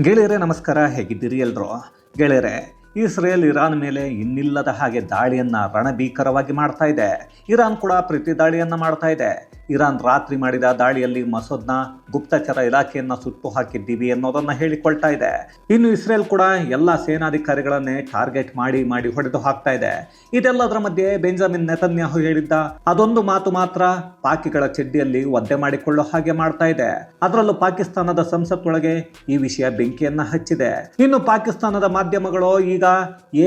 ಗೆಳೆಯರೇ ನಮಸ್ಕಾರ, ಹೇಗಿದ್ದೀರಿ ಎಲ್ರು? ಗೆಳೆಯರೇ, ಇಸ್ರೇಲ್ ಇರಾನ್ ಮೇಲೆ ಇನ್ನಿಲ್ಲದ ಹಾಗೆ ದಾಳಿಯನ್ನು ರಣಭೀಕರವಾಗಿ ಮಾಡ್ತಾ ಇದೆ. ಇರಾನ್ ಕೂಡ ಪ್ರತಿ ದಾಳಿಯನ್ನು ಮಾಡ್ತಾ ಇದೆ. ಇರಾನ್ ರಾತ್ರಿ ಮಾಡಿದ ದಾಳಿಯಲ್ಲಿ ಮಸೂದ್ನ ಗುಪ್ತಚರ ಇಲಾಖೆಯನ್ನು ಸುಟ್ಟು ಹಾಕಿದ್ದೀವಿ ಅನ್ನೋದನ್ನು ಹೇಳಿಕೊಳ್ತಾ ಇದೆ. ಇನ್ನು ಇಸ್ರೇಲ್ ಕೂಡ ಎಲ್ಲ ಸೇನಾಧಿಕಾರಿಗಳನ್ನೇ ಟಾರ್ಗೆಟ್ ಮಾಡಿ ಹೊಡೆದು ಹಾಕ್ತಾ ಇದೆ. ಇದೆಲ್ಲದರ ಮಧ್ಯೆ ಬೆಂಜಮಿನ್ ನೆತನ್ಯಾಹು ಹೇಳಿದ್ದ ಅದೊಂದು ಮಾತು ಮಾತ್ರ ಪಾಕಿಗಳ ಚಡ್ಡಿಯಲ್ಲಿ ಒದ್ದೆ ಮಾಡಿಕೊಳ್ಳೋ ಹಾಗೆ ಮಾಡ್ತಾ ಇದೆ. ಅದರಲ್ಲೂ ಪಾಕಿಸ್ತಾನದ ಸಂಸತ್ತೊಳಗೆ ಈ ವಿಷಯ ಬೆಂಕಿಯನ್ನ ಹಚ್ಚಿದೆ. ಇನ್ನು ಪಾಕಿಸ್ತಾನದ ಮಾಧ್ಯಮಗಳು ಈಗ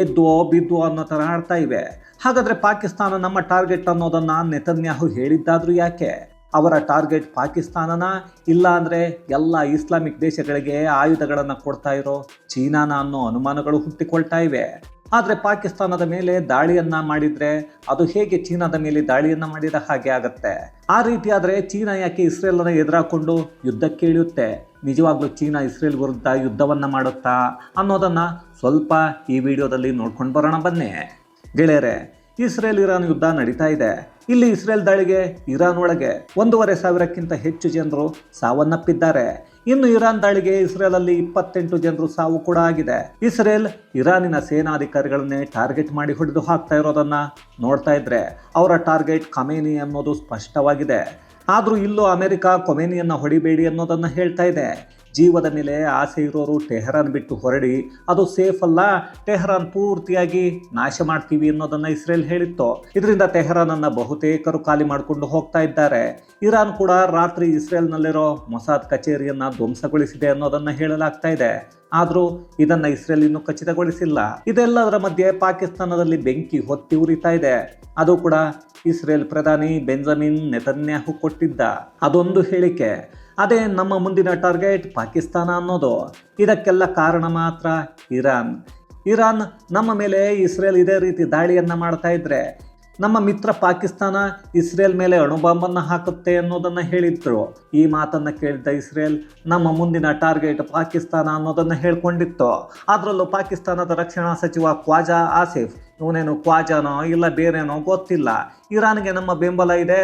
ಎದ್ದು ಬಿದ್ದು ಅನ್ನೋ ತರ ಆಡ್ತಾ ಇವೆ. ಹಾಗಾದ್ರೆ ಪಾಕಿಸ್ತಾನ ನಮ್ಮ ಟಾರ್ಗೆಟ್ ಅನ್ನೋದನ್ನ ನೆತನ್ಯಾಹು ಹೇಳಿದ್ದಾದ್ರೂ ಯಾಕೆ? ಅವರ ಟಾರ್ಗೆಟ್ ಪಾಕಿಸ್ತಾನನ, ಇಲ್ಲ ಅಂದ್ರೆ ಎಲ್ಲ ಇಸ್ಲಾಮಿಕ್ ದೇಶಗಳಿಗೆ ಆಯುಧಗಳನ್ನು ಕೊಡ್ತಾ ಇರೋ ಚೀನಾನ ಅನ್ನೋ ಅನುಮಾನಗಳು ಹುಟ್ಟಿಕೊಳ್ತಾ ಇವೆ. ಆದರೆ ಪಾಕಿಸ್ತಾನದ ಮೇಲೆ ದಾಳಿಯನ್ನ ಮಾಡಿದ್ರೆ ಅದು ಹೇಗೆ ಚೀನಾದ ಮೇಲೆ ದಾಳಿಯನ್ನ ಮಾಡಿದ ಹಾಗೆ ಆಗತ್ತೆ? ಆ ರೀತಿ ಆದರೆ ಚೀನಾ ಯಾಕೆ ಇಸ್ರೇಲನ್ನು ಎದುರಾಕೊಂಡು ಯುದ್ಧಕ್ಕೆ ಇಳಿಯುತ್ತೆ? ನಿಜವಾಗ್ಲೂ ಚೀನಾ ಇಸ್ರೇಲ್ ವಿರುದ್ಧ ಯುದ್ಧವನ್ನ ಮಾಡುತ್ತಾ ಅನ್ನೋದನ್ನ ಸ್ವಲ್ಪ ಈ ವಿಡಿಯೋದಲ್ಲಿ ನೋಡ್ಕೊಂಡು ಬರೋಣ ಬನ್ನಿ. ಗೆಳೆಯರೇ, ಇಸ್ರೇಲ್ ಇರಾನ್ ಯುದ್ಧ ನಡೀತಾ ಇದೆ. ಇಲ್ಲಿ ಇಸ್ರೇಲ್ ದಾಳಿಗೆ ಇರಾನ್ ಒಳಗೆ 1,500ಕ್ಕಿಂತ ಹೆಚ್ಚು ಜನರು ಸಾವನ್ನಪ್ಪಿದ್ದಾರೆ. ಇನ್ನು ಇರಾನ್ ದಾಳಿಗೆ ಇಸ್ರೇಲಲ್ಲಿ 28 ಜನರು ಸಾವು ಕೂಡ ಆಗಿದೆ. ಇಸ್ರೇಲ್ ಇರಾನಿನ ಸೇನಾಧಿಕಾರಿಗಳನ್ನೇ ಟಾರ್ಗೆಟ್ ಮಾಡಿ ಹೊಡೆದು ಹಾಕ್ತಾ ಇರೋದನ್ನ ನೋಡ್ತಾ ಇದ್ರೆ ಅವರ ಟಾರ್ಗೆಟ್ ಖಮೇನಿ ಅನ್ನೋದು ಸ್ಪಷ್ಟವಾಗಿದೆ. ಆದರೂ ಇಲ್ಲೂ ಅಮೆರಿಕ ಖೊಮೇನಿಯನ್ನು ಹೊಡಿಬೇಡಿ ಅನ್ನೋದನ್ನ ಹೇಳ್ತಾ ಇದೆ. ಜೀವದ ಮೇಲೆ ಆಸೆ ಇರೋರು ಟೆಹರಾನ್ ಬಿಟ್ಟು ಹೊರಡಿ, ಅದು ಸೇಫ್ ಅಲ್ಲ, ಟೆಹರಾನ್ ಪೂರ್ತಿಯಾಗಿ ನಾಶ ಮಾಡ್ತೀವಿ ಅನ್ನೋದನ್ನ ಇಸ್ರೇಲ್ ಹೇಳಿತ್ತು. ಇದರಿಂದ ಟೆಹರಾನ್ ಅನ್ನ ಬಹುತೇಕರು ಖಾಲಿ ಮಾಡಿಕೊಂಡು ಹೋಗ್ತಾ ಇದ್ದಾರೆ. ಇರಾನ್ ಕೂಡ ರಾತ್ರಿ ಇಸ್ರೇಲ್ನಲ್ಲಿರೋ ಮೊಸಾದ್ ಕಚೇರಿಯನ್ನ ಧ್ವಂಸಗೊಳಿಸಿದೆ ಅನ್ನೋದನ್ನ ಹೇಳಲಾಗ್ತಾ ಇದೆ. ಆದರೂ ಇದನ್ನ ಇಸ್ರೇಲ್ ಇನ್ನೂ ಖಚಿತಗೊಳಿಸಿಲ್ಲ. ಇದೆಲ್ಲದರ ಮಧ್ಯೆ ಪಾಕಿಸ್ತಾನದಲ್ಲಿ ಬೆಂಕಿ ಹೊತ್ತಿ ಉರಿತಾ ಇದೆ. ಅದು ಕೂಡ ಇಸ್ರೇಲ್ ಪ್ರಧಾನಿ ಬೆಂಜಮಿನ್ ನೆತನ್ಯಾಹು ಕೊಟ್ಟಿದ್ದ ಅದೊಂದು ಹೇಳಿಕೆ. ಅದೇ ನಮ್ಮ ಮುಂದಿನ ಟಾರ್ಗೆಟ್ ಪಾಕಿಸ್ತಾನ ಅನ್ನೋದು. ಇದಕ್ಕೆಲ್ಲ ಕಾರಣ ಮಾತ್ರ ಇರಾನ್ ನಮ್ಮ ಮೇಲೆ ಇಸ್ರೇಲ್ ಇದೇ ರೀತಿ ದಾಳಿಯನ್ನ ಮಾಡ್ತಾ ಇದ್ರೆ ನಮ್ಮ ಮಿತ್ರ ಪಾಕಿಸ್ತಾನ ಇಸ್ರೇಲ್ ಮೇಲೆ ಅಣುಬಾಂಬನ್ನು ಹಾಕುತ್ತೆ ಅನ್ನೋದನ್ನ ಹೇಳಿದ್ರು. ಈ ಮಾತನ್ನ ಕೇಳಿದ ಇಸ್ರೇಲ್ ನಮ್ಮ ಮುಂದಿನ ಟಾರ್ಗೆಟ್ ಪಾಕಿಸ್ತಾನ ಅನ್ನೋದನ್ನ ಹೇಳ್ಕೊಂಡಿತ್ತು. ಅದರಲ್ಲೂ ಪಾಕಿಸ್ತಾನದ ರಕ್ಷಣಾ ಸಚಿವ ಖ್ವಾಜಾ ಆಸಿಫ್, ಇವನೇನು ಖ್ವಾಜಾನೋ ಇಲ್ಲ ಬೇರೇನೋ ಗೊತ್ತಿಲ್ಲ, ಇರಾನ್ಗೆ ನಮ್ಮ ಬೆಂಬಲ ಇದೆ,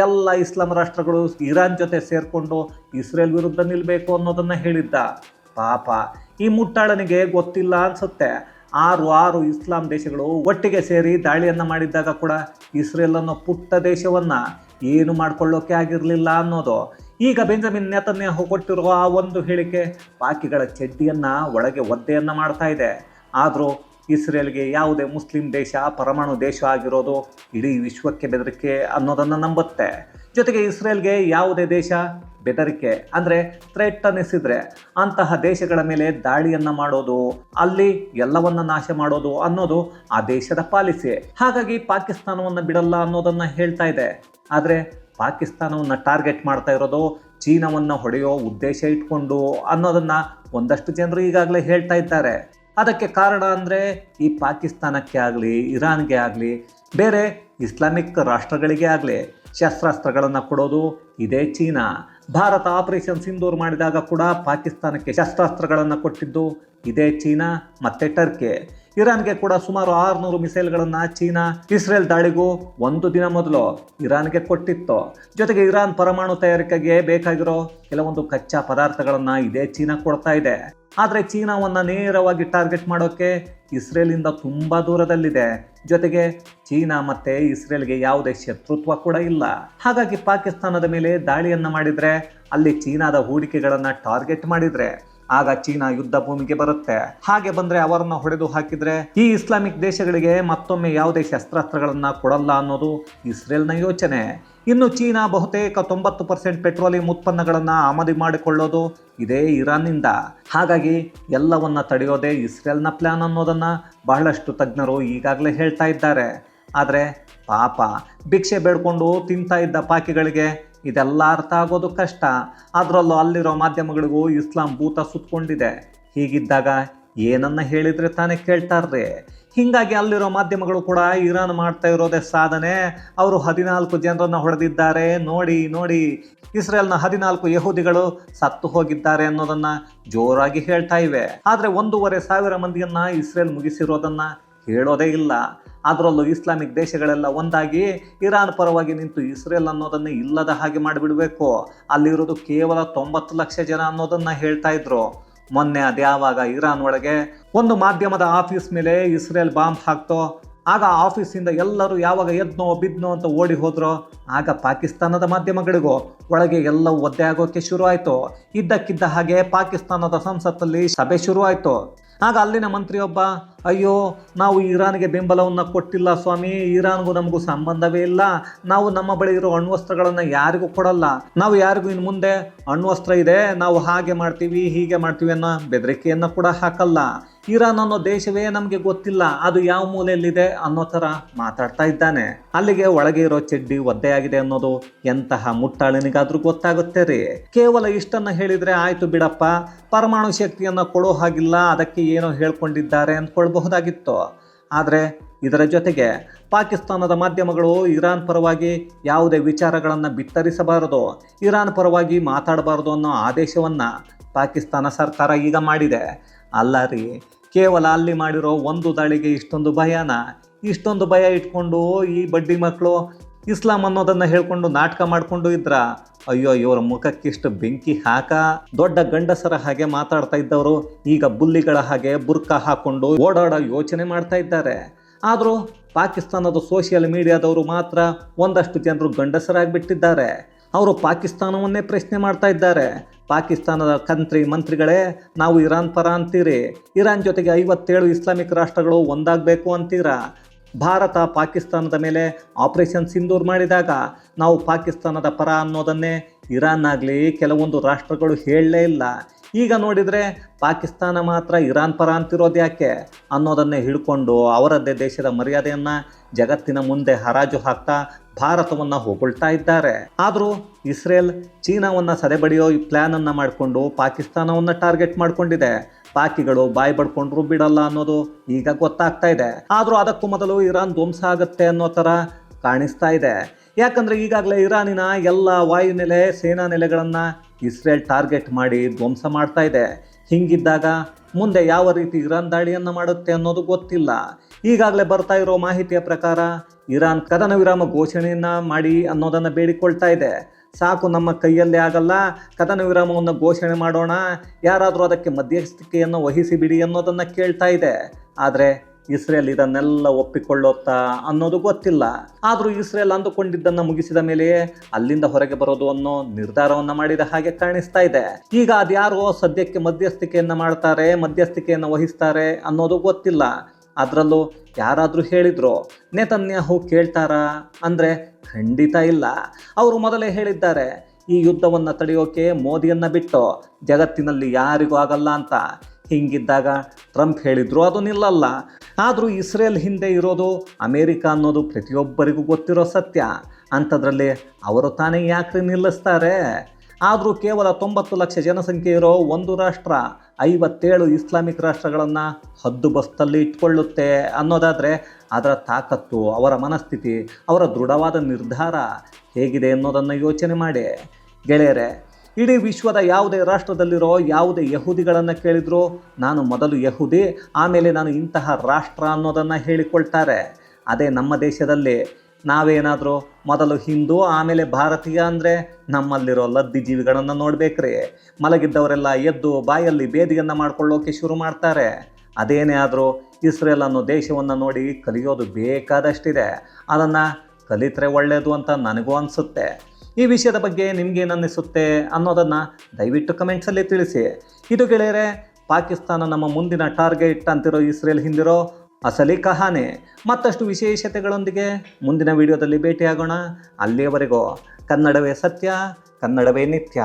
ಎಲ್ಲ ಇಸ್ಲಾಂ ರಾಷ್ಟ್ರಗಳು ಇರಾನ್ ಜೊತೆ ಸೇರ್ಕೊಂಡು ಇಸ್ರೇಲ್ ವಿರುದ್ಧ ನಿಲ್ಲಬೇಕು ಅನ್ನೋದನ್ನ ಹೇಳಿದ್ದ. ಪಾಪ ಈ ಮುಟ್ಟಾಳನಿಗೆ ಗೊತ್ತಿಲ್ಲ ಅನ್ಸುತ್ತೆ. 6 ಇಸ್ಲಾಂ ದೇಶಗಳು ಒಟ್ಟಿಗೆ ಸೇರಿ ದಾಳಿಯನ್ನ ಮಾಡಿದ್ದಾಗ ಕೂಡ ಇಸ್ರೇಲ್ ಅನ್ನೋ ಪುಟ್ಟ ದೇಶವನ್ನ ಏನು ಮಾಡ್ಕೊಳ್ಳೋಕೆ ಆಗಿರಲಿಲ್ಲ ಅನ್ನೋದು. ಈಗ ಬೆಂಜಮಿನ್ ನೆತನ್ಯಾಹು ಕೊಟ್ಟಿರುವ ಆ ಒಂದು ಹೇಳಿಕೆ ಪಾಕಿಗಳ ಚಡ್ಡಿಯನ್ನ ಒಳಗೆ ಒದ್ದೆಯನ್ನ ಮಾಡ್ತಾ ಇದೆ. ಆದರೂ ಇಸ್ರೇಲ್ಗೆ ಯಾವುದೇ ಮುಸ್ಲಿಂ ದೇಶ ಪರಮಾಣು ದೇಶ ಆಗಿರೋದು ಇಡೀ ವಿಶ್ವಕ್ಕೆ ಬೆದರಿಕೆ ಅನ್ನೋದನ್ನು ನಂಬುತ್ತೆ. ಜೊತೆಗೆ ಇಸ್ರೇಲ್ಗೆ ಯಾವುದೇ ದೇಶ ಬೆದರಿಕೆ ಅಂದರೆ ಥ್ರೆಟ್ ಅನ್ನಿಸಿದ್ರೆ ಅಂತಹ ದೇಶಗಳ ಮೇಲೆ ದಾಳಿಯನ್ನ ಮಾಡೋದು, ಅಲ್ಲಿ ಎಲ್ಲವನ್ನ ನಾಶ ಮಾಡೋದು ಅನ್ನೋದು ಆ ದೇಶದ ಪಾಲಿಸಿ. ಹಾಗಾಗಿ ಪಾಕಿಸ್ತಾನವನ್ನು ಬಿಡಲ್ಲ ಅನ್ನೋದನ್ನ ಹೇಳ್ತಾ ಇದೆ. ಆದರೆ ಪಾಕಿಸ್ತಾನವನ್ನು ಟಾರ್ಗೆಟ್ ಮಾಡ್ತಾ ಇರೋದು ಚೀನಾವನ್ನು ಹೊಡೆಯೋ ಉದ್ದೇಶ ಇಟ್ಕೊಂಡು ಅನ್ನೋದನ್ನ ಒಂದಷ್ಟು ಜನರು ಈಗಾಗಲೇ ಹೇಳ್ತಾ ಇದ್ದಾರೆ. ಅದಕ್ಕೆ ಕಾರಣ ಅಂದರೆ ಈ ಪಾಕಿಸ್ತಾನಕ್ಕೆ ಆಗಲಿ ಇರಾನ್ಗೆ ಆಗಲಿ ಬೇರೆ ಇಸ್ಲಾಮಿಕ್ ರಾಷ್ಟ್ರಗಳಿಗೆ ಆಗಲಿ ಶಸ್ತ್ರಾಸ್ತ್ರಗಳನ್ನು ಕೊಡೋದು ಇದೇ ಚೀನಾ. ಭಾರತ ಆಪರೇಷನ್ ಸಿಂಧೂರ್ ಮಾಡಿದಾಗ ಕೂಡ ಪಾಕಿಸ್ತಾನಕ್ಕೆ ಶಸ್ತ್ರಾಸ್ತ್ರಗಳನ್ನು ಕೊಟ್ಟಿದ್ದು ಇದೇ ಚೀನಾ ಮತ್ತು ಟರ್ಕಿ. ಇರಾನ್ಗೆ ಕೂಡ ಸುಮಾರು 600 ಮಿಸೈಲ್ಗಳನ್ನು ಚೀನಾ ಇಸ್ರೇಲ್ ದಾಳಿಗೂ 1 ದಿನ ಮೊದಲು ಇರಾನ್ಗೆ ಕೊಟ್ಟಿತ್ತು. ಜೊತೆಗೆ ಇರಾನ್ ಪರಮಾಣು ತಯಾರಿಕೆಗೆ ಬೇಕಾಗಿರೋ ಕೆಲವೊಂದು ಕಚ್ಚಾ ಪದಾರ್ಥಗಳನ್ನು ಇದೇ ಚೀನಾ ಕೊಡ್ತಾ ಇದೆ. ಆದರೆ ಚೀನಾವನ್ನು ನೇರವಾಗಿ ಟಾರ್ಗೆಟ್ ಮಾಡೋಕ್ಕೆ ಇಸ್ರೇಲಿಂದ ತುಂಬ ದೂರದಲ್ಲಿದೆ. ಜೊತೆಗೆ ಚೀನಾ ಮತ್ತು ಇಸ್ರೇಲ್ಗೆ ಯಾವುದೇ ಶತ್ರುತ್ವ ಕೂಡ ಇಲ್ಲ. ಹಾಗಾಗಿ ಪಾಕಿಸ್ತಾನದ ಮೇಲೆ ದಾಳಿಯನ್ನು ಮಾಡಿದರೆ, ಅಲ್ಲಿ ಚೀನಾದ ಹೂಡಿಕೆಗಳನ್ನು ಟಾರ್ಗೆಟ್ ಮಾಡಿದರೆ ಆಗ ಚೀನಾ ಯುದ್ಧ ಭೂಮಿಗೆ ಬರುತ್ತೆ. ಹಾಗೆ ಬಂದರೆ ಅವರನ್ನು ಹೊಡೆದು ಹಾಕಿದರೆ ಈ ಇಸ್ಲಾಮಿಕ್ ದೇಶಗಳಿಗೆ ಮತ್ತೊಮ್ಮೆ ಯಾವುದೇ ಶಸ್ತ್ರಾಸ್ತ್ರಗಳನ್ನು ಕೊಡಲ್ಲ ಅನ್ನೋದು ಇಸ್ರೇಲ್ನ ಯೋಚನೆ. ಇನ್ನು ಚೀನಾ ಬಹುತೇಕ 90% ಪೆಟ್ರೋಲಿಯಂ ಉತ್ಪನ್ನಗಳನ್ನು ಆಮದು ಮಾಡಿಕೊಳ್ಳೋದು ಇದೇ ಇರಾನ್ನಿಂದ. ಹಾಗಾಗಿ ಎಲ್ಲವನ್ನ ತಡೆಯೋದೇ ಇಸ್ರೇಲ್ನ ಪ್ಲಾನ್ ಅನ್ನೋದನ್ನು ಬಹಳಷ್ಟು ತಜ್ಞರು ಈಗಾಗಲೇ ಹೇಳ್ತಾ ಇದ್ದಾರೆ. ಆದರೆ ಪಾಪ ಭಿಕ್ಷೆ ಬೇಡ್ಕೊಂಡು ತಿಂತಾ ಇದ್ದ ಪಾಕಿಗಳಿಗೆ ಇದೆಲ್ಲ ಅರ್ಥ ಆಗೋದು ಕಷ್ಟ. ಅದರಲ್ಲೂ ಅಲ್ಲಿರೋ ಮಾಧ್ಯಮಗಳಿಗೂ ಇಸ್ಲಾಂ ಭೂತ ಸುತ್ತಕೊಂಡಿದೆ. ಹೀಗಿದ್ದಾಗ ಏನನ್ನ ಹೇಳಿದರೆ ತಾನೇ ಕೇಳ್ತಾರ್ರಿ. ಹೀಗಾಗಿ ಅಲ್ಲಿರೋ ಮಾಧ್ಯಮಗಳು ಕೂಡ ಇರಾನ್ ಮಾಡ್ತಾ ಇರೋದೇ ಸಾಧನೆ, ಅವರು 14 ಜನರನ್ನು ಹೊಡೆದಿದ್ದಾರೆ, ನೋಡಿ ಇಸ್ರೇಲ್ನ 14 ಯಹೂದಿಗಳು ಸತ್ತು ಹೋಗಿದ್ದಾರೆ ಅನ್ನೋದನ್ನ ಜೋರಾಗಿ ಹೇಳ್ತಾ ಇವೆ. ಆದರೆ 1,500 ಮಂದಿಯನ್ನ ಇಸ್ರೇಲ್ ಮುಗಿಸಿರೋದನ್ನ ಹೇಳೋದೇ ಇಲ್ಲ. ಅದರಲ್ಲೂ ಇಸ್ಲಾಮಿಕ್ ದೇಶಗಳೆಲ್ಲ ಒಂದಾಗಿ ಇರಾನ್ ಪರವಾಗಿ ನಿಂತು ಇಸ್ರೇಲ್ ಅನ್ನೋದನ್ನೇ ಇಲ್ಲದ ಹಾಗೆ ಮಾಡಿಬಿಡಬೇಕು, ಅಲ್ಲಿರೋದು ಕೇವಲ 90 ಲಕ್ಷ ಜನ ಅನ್ನೋದನ್ನು ಹೇಳ್ತಾ ಇದ್ರು. ಮೊನ್ನೆ ಅದ್ಯಾವಾಗ ಇರಾನ್ ಒಳಗೆ ಒಂದು ಮಾಧ್ಯಮದ ಆಫೀಸ್ ಮೇಲೆ ಇಸ್ರೇಲ್ ಬಾಂಬ್ ಹಾಕ್ತೋ, ಆಗ ಆಫೀಸಿಂದ ಎಲ್ಲರೂ ಯಾವಾಗ ಎದ್ನೋ ಬಿದ್ನೋ ಅಂತ ಓಡಿ ಹೋದ್ರೋ, ಆಗ ಪಾಕಿಸ್ತಾನದ ಮಾಧ್ಯಮಗಳಿಗೂ ಒಳಗೆ ಎಲ್ಲವೂ ಒದ್ದೆ ಆಗೋಕ್ಕೆ ಶುರು ಆಯಿತು. ಇದ್ದಕ್ಕಿದ್ದ ಹಾಗೆ ಪಾಕಿಸ್ತಾನದ ಸಂಸತ್ತಲ್ಲಿ ಸಭೆ ಶುರು ಆಯಿತು. ಆಗ ಅಲ್ಲಿನ ಮಂತ್ರಿಯೊಬ್ಬ, ಅಯ್ಯೋ ನಾವು ಇರಾನ್ಗೆ ಬೆಂಬಲವನ್ನು ಕೊಟ್ಟಿಲ್ಲ ಸ್ವಾಮಿ, ಇರಾನ್ಗೂ ನಮಗೂ ಸಂಬಂಧವೇ ಇಲ್ಲ, ನಾವು ನಮ್ಮ ಬಳಿ ಇರೋ ಅಣ್ವಸ್ತ್ರಗಳನ್ನು ಯಾರಿಗೂ ಕೊಡಲ್ಲ, ನಾವು ಯಾರಿಗೂ ಇನ್ನು ಮುಂದೆ ಅಣ್ವಸ್ತ್ರ ಇದೆ ನಾವು ಹಾಗೆ ಮಾಡ್ತೀವಿ ಹೀಗೆ ಮಾಡ್ತೀವಿ ಅನ್ನೋ ಬೆದರಿಕೆಯನ್ನು ಕೂಡ ಹಾಕಲ್ಲ, ಇರಾನ್ ಅನ್ನೋ ದೇಶವೇ ನಮಗೆ ಗೊತ್ತಿಲ್ಲ, ಅದು ಯಾವ ಮೂಲೆಯಲ್ಲಿದೆ ಅನ್ನೋ ಥರ ಮಾತಾಡ್ತಾ ಇದ್ದಾನೆ. ಅಲ್ಲಿಗೆ ಒಳಗೆ ಇರೋ ಚಡ್ಡಿ ಒದ್ದೆಯಾಗಿದೆ ಅನ್ನೋದು ಎಂತಹ ಮುಟ್ಟಾಳನಿಗಾದ್ರೂ ಗೊತ್ತಾಗುತ್ತೆ ರೀ. ಕೇವಲ ಇಷ್ಟನ್ನು ಹೇಳಿದರೆ ಆಯಿತು ಬಿಡಪ್ಪ, ಪರಮಾಣು ಶಕ್ತಿಯನ್ನು ಕೊಡೋ ಹಾಗಿಲ್ಲ, ಅದಕ್ಕೆ ಏನೋ ಹೇಳ್ಕೊಂಡಿದ್ದಾರೆ ಅಂದ್ಕೊಳ್ಬಹುದಾಗಿತ್ತು. ಆದರೆ ಇದರ ಜೊತೆಗೆ ಪಾಕಿಸ್ತಾನದ ಮಾಧ್ಯಮಗಳು ಇರಾನ್ ಪರವಾಗಿ ಯಾವುದೇ ವಿಚಾರಗಳನ್ನು ಬಿತ್ತರಿಸಬಾರದು, ಇರಾನ್ ಪರವಾಗಿ ಮಾತಾಡಬಾರದು ಅನ್ನೋ ಆದೇಶವನ್ನು ಪಾಕಿಸ್ತಾನ ಸರ್ಕಾರ ಈಗ ಮಾಡಿದೆ. ಅಲ್ಲ ರೀ, ಕೇವಲ ಅಲ್ಲಿ ಮಾಡಿರೋ ಒಂದು ದಾಳಿಗೆ ಇಷ್ಟೊಂದು ಭಯನ? ಇಷ್ಟೊಂದು ಭಯ ಇಟ್ಕೊಂಡು ಈ ಬಡ್ಡಿ ಮಕ್ಕಳು ಇಸ್ಲಾಂ ಅನ್ನೋದನ್ನು ಹೇಳ್ಕೊಂಡು ನಾಟಕ ಮಾಡಿಕೊಂಡು ಇದ್ರ? ಅಯ್ಯೋ, ಇವರ ಮುಖಕ್ಕಿಷ್ಟು ಬೆಂಕಿ ಹಾಕ. ದೊಡ್ಡ ಗಂಡಸರ ಹಾಗೆ ಮಾತಾಡ್ತಾ ಇದ್ದವರು ಈಗ ಬುಲ್ಲಿಗಳ ಹಾಗೆ ಬುರ್ಕಾ ಹಾಕೊಂಡು ಓಡಾಡೋ ಯೋಚನೆ ಮಾಡ್ತಾ ಇದ್ದಾರೆ. ಆದರೂ ಪಾಕಿಸ್ತಾನದ ಸೋಷಿಯಲ್ ಮೀಡಿಯಾದವರು ಮಾತ್ರ ಒಂದಷ್ಟು ಜನರು ಗಂಡಸರಾಗಿಬಿಟ್ಟಿದ್ದಾರೆ. ಅವರು ಪಾಕಿಸ್ತಾನವನ್ನೇ ಪ್ರಶ್ನೆ ಮಾಡ್ತಾ ಇದ್ದಾರೆ. ಪಾಕಿಸ್ತಾನದ ಮಂತ್ರಿಗಳೇ, ನಾವು ಇರಾನ್ ಪರ ಅಂತೀರಿ, ಇರಾನ್ ಜೊತೆಗೆ 57 ಇಸ್ಲಾಮಿಕ್ ರಾಷ್ಟ್ರಗಳು ಒಂದಾಗಬೇಕು ಅಂತೀರಾ, ಭಾರತ ಪಾಕಿಸ್ತಾನದ ಮೇಲೆ ಆಪರೇಷನ್ ಸಿಂಧೂರ್ ಮಾಡಿದಾಗ ನಾವು ಪಾಕಿಸ್ತಾನದ ಪರ ಅನ್ನೋದನ್ನೇ ಇರಾನ್ ಆಗಲಿ ಕೆಲವೊಂದು ರಾಷ್ಟ್ರಗಳು ಹೇಳಲೇ ಇಲ್ಲ. ಈಗ ನೋಡಿದರೆ ಪಾಕಿಸ್ತಾನ ಮಾತ್ರ ಇರಾನ್ ಪರ ಅಂತಿರೋದು ಯಾಕೆ ಅನ್ನೋದನ್ನೇ ಹಿಡ್ಕೊಂಡು ಅವರದ್ದೇ ದೇಶದ ಮರ್ಯಾದೆಯನ್ನು ಜಗತ್ತಿನ ಮುಂದೆ ಹರಾಜು ಹಾಕ್ತಾ ಭಾರತವನ್ನು ಹೊಗಳ್ತಾ ಇದ್ದಾರೆ. ಆದರೂ ಇಸ್ರೇಲ್ ಚೀನಾವನ್ನು ಸದೆಬಡಿಯೋ ಈ ಪ್ಲ್ಯಾನನ್ನು ಮಾಡಿಕೊಂಡು ಪಾಕಿಸ್ತಾನವನ್ನು ಟಾರ್ಗೆಟ್ ಮಾಡಿಕೊಂಡಿದೆ. ಪಾಕಿಗಳು ಬಾಯಿ ಬಡ್ಕೊಂಡ್ರು ಬಿಡಲ್ಲ ಅನ್ನೋದು ಈಗ ಗೊತ್ತಾಗ್ತಾ ಇದೆ. ಆದರೂ ಅದಕ್ಕೂ ಮೊದಲು ಇರಾನ್ ಧ್ವಂಸ ಆಗುತ್ತೆ ಅನ್ನೋ ಥರ ಕಾಣಿಸ್ತಾ ಇದೆ. ಯಾಕಂದರೆ ಈಗಾಗಲೇ ಇರಾನಿನ ಎಲ್ಲ ವಾಯುನೆಲೆ ಸೇನಾ ನೆಲೆಗಳನ್ನು ಇಸ್ರೇಲ್ ಟಾರ್ಗೆಟ್ ಮಾಡಿ ಧ್ವಂಸ ಮಾಡ್ತಾ ಇದೆ. ಹೀಗಿದ್ದಾಗ ಮುಂದೆ ಯಾವ ರೀತಿ ಇರಾನ್ ದಾಳಿಯನ್ನು ಮಾಡುತ್ತೆ ಅನ್ನೋದು ಗೊತ್ತಿಲ್ಲ. ಈಗಾಗಲೇ ಬರ್ತಾ ಇರೋ ಮಾಹಿತಿಯ ಪ್ರಕಾರ ಇರಾನ್ ಕದನ ವಿರಾಮ ಘೋಷಣೆಯನ್ನು ಮಾಡಿ ಅನ್ನೋದನ್ನು ಬೇಡಿಕೊಳ್ತಾ ಇದೆ. ಸಾಕು, ನಮ್ಮ ಕೈಯಲ್ಲೇ ಆಗಲ್ಲ, ಕದನ ವಿರಾಮವನ್ನು ಘೋಷಣೆ ಮಾಡೋಣ, ಯಾರಾದರೂ ಅದಕ್ಕೆ ಮಧ್ಯಸ್ಥಿಕೆಯನ್ನು ವಹಿಸಿ ಬಿಡಿ ಅನ್ನೋದನ್ನು ಕೇಳ್ತಾ ಇದೆ. ಆದರೆ ಇಸ್ರೇಲ್ ಇದನ್ನೆಲ್ಲ ಒಪ್ಪಿಕೊಳ್ಳುತ್ತಾ ಅನ್ನೋದು ಗೊತ್ತಿಲ್ಲ. ಆದರೂ ಇಸ್ರೇಲ್ ಅಂದುಕೊಂಡಿದ್ದನ್ನು ಮುಗಿಸಿದ ಮೇಲೆಯೇ ಅಲ್ಲಿಂದ ಹೊರಗೆ ಬರೋದು ಅನ್ನೋ ನಿರ್ಧಾರವನ್ನು ಮಾಡಿದ ಹಾಗೆ ಕಾಣಿಸ್ತಾ ಇದೆ. ಈಗ ಅದ್ಯಾರೋ ಸದ್ಯಕ್ಕೆ ಮಧ್ಯಸ್ಥಿಕೆಯನ್ನು ಮಾಡ್ತಾರೆ, ಮಧ್ಯಸ್ಥಿಕೆಯನ್ನು ವಹಿಸ್ತಾರೆ ಅನ್ನೋದು ಗೊತ್ತಿಲ್ಲ. ಅದರಲ್ಲೂ ಯಾರಾದರೂ ಹೇಳಿದ್ರು ನೇತನ್ಯಾಹು ಕೇಳ್ತಾರಾ ಅಂದರೆ ಖಂಡಿತ ಇಲ್ಲ. ಅವರು ಮೊದಲೇ ಹೇಳಿದ್ದಾರೆ, ಈ ಯುದ್ಧವನ್ನು ತಡೆಯೋಕೆ ಮೋದಿಯನ್ನು ಬಿಟ್ಟು ಜಗತ್ತಿನಲ್ಲಿ ಯಾರಿಗೂ ಆಗಲ್ಲ ಅಂತ. ಹೀಗಿದ್ದಾಗ ಟ್ರಂಪ್ ಹೇಳಿದ್ರು ಅದು ನಿಲ್ಲಲ್ಲ. ಆದರೂ ಇಸ್ರೇಲ್ ಹಿಂದೆ ಇರೋದು ಅಮೇರಿಕ ಅನ್ನೋದು ಪ್ರತಿಯೊಬ್ಬರಿಗೂ ಗೊತ್ತಿರೋ ಸತ್ಯ. ಅಂಥದ್ರಲ್ಲಿ ಅವರು ತಾನೇ ಯಾಕೆ ನಿಲ್ಲಿಸ್ತಾರೆ? ಆದರೂ ಕೇವಲ 90 ಲಕ್ಷ ಜನಸಂಖ್ಯೆ ಇರೋ ಒಂದು ರಾಷ್ಟ್ರ 57 ಇಸ್ಲಾಮಿಕ್ ರಾಷ್ಟ್ರಗಳನ್ನು ಹದ್ದುಬಸ್ತಲ್ಲಿ ಇಟ್ಕೊಳ್ಳುತ್ತೆ ಅನ್ನೋದಾದರೆ ಅದರ ತಾಕತ್ತು, ಅವರ ಮನಸ್ಥಿತಿ, ಅವರ ದೃಢವಾದ ನಿರ್ಧಾರ ಹೇಗಿದೆ ಅನ್ನೋದನ್ನು ಯೋಚನೆ ಮಾಡಿ ಗೆಳೆಯರೆ. ಇಡೀ ವಿಶ್ವದ ಯಾವುದೇ ರಾಷ್ಟ್ರದಲ್ಲಿರೋ ಯಾವುದೇ ಯಹೂದಿಗಳನ್ನು ಕೇಳಿದ್ರು ನಾನು ಮೊದಲು ಯಹೂದಿ, ಆಮೇಲೆ ನಾನು ಇಂತಹ ರಾಷ್ಟ್ರ ಅನ್ನೋದನ್ನು ಹೇಳಿಕೊಳ್ತಾರೆ. ಅದೇ ನಮ್ಮ ದೇಶದಲ್ಲಿ ನಾವೇನಾದರೂ ಮೊದಲು ಹಿಂದೂ ಆಮೇಲೆ ಭಾರತೀಯ ಅಂದರೆ ನಮ್ಮಲ್ಲಿರೋ ಲದ್ದಿ ಜೀವಿಗಳನ್ನು ನೋಡಬೇಕ್ರಿ. ಮಲಗಿದ್ದವರೆಲ್ಲ ಎದ್ದು ಬಾಯಲ್ಲಿ ಬೇದಿಯನ್ನು ಮಾಡ್ಕೊಳ್ಳೋಕೆ ಶುರು ಮಾಡ್ತಾರೆ. ಅದೇನೇ ಆದರೂ ಇಸ್ರೇಲ್ ಅನ್ನೋ ದೇಶವನ್ನು ನೋಡಿ ಕಲಿಯೋದು ಬೇಕಾದಷ್ಟಿದೆ. ಅದನ್ನು ಕಲಿತರೆ ಒಳ್ಳೆಯದು ಅಂತ ನನಗೂ ಅನಿಸುತ್ತೆ. ಈ ವಿಷಯದ ಬಗ್ಗೆ ನಿಮಗೇನನ್ನಿಸುತ್ತೆ ಅನ್ನೋದನ್ನು ದಯವಿಟ್ಟು ಕಮೆಂಟ್ಸಲ್ಲಿ ತಿಳಿಸಿ. ಇದು ಗೆಳೆಯರೆ, ಪಾಕಿಸ್ತಾನ ನಮ್ಮ ಮುಂದಿನ ಟಾರ್ಗೆಟ್ ಅಂತಿರೋ ಇಸ್ರೇಲ್ ಹಿಂದಿರೋ ಅಸಲಿ ಕಹಾನಿ. ಮತ್ತಷ್ಟು ವಿಶೇಷತೆಗಳೊಂದಿಗೆ ಮುಂದಿನ ವಿಡಿಯೋದಲ್ಲಿ ಭೇಟಿಯಾಗೋಣ. ಅಲ್ಲಿಯವರೆಗೂ ಕನ್ನಡವೇ ಸತ್ಯ, ಕನ್ನಡವೇ ನಿತ್ಯ.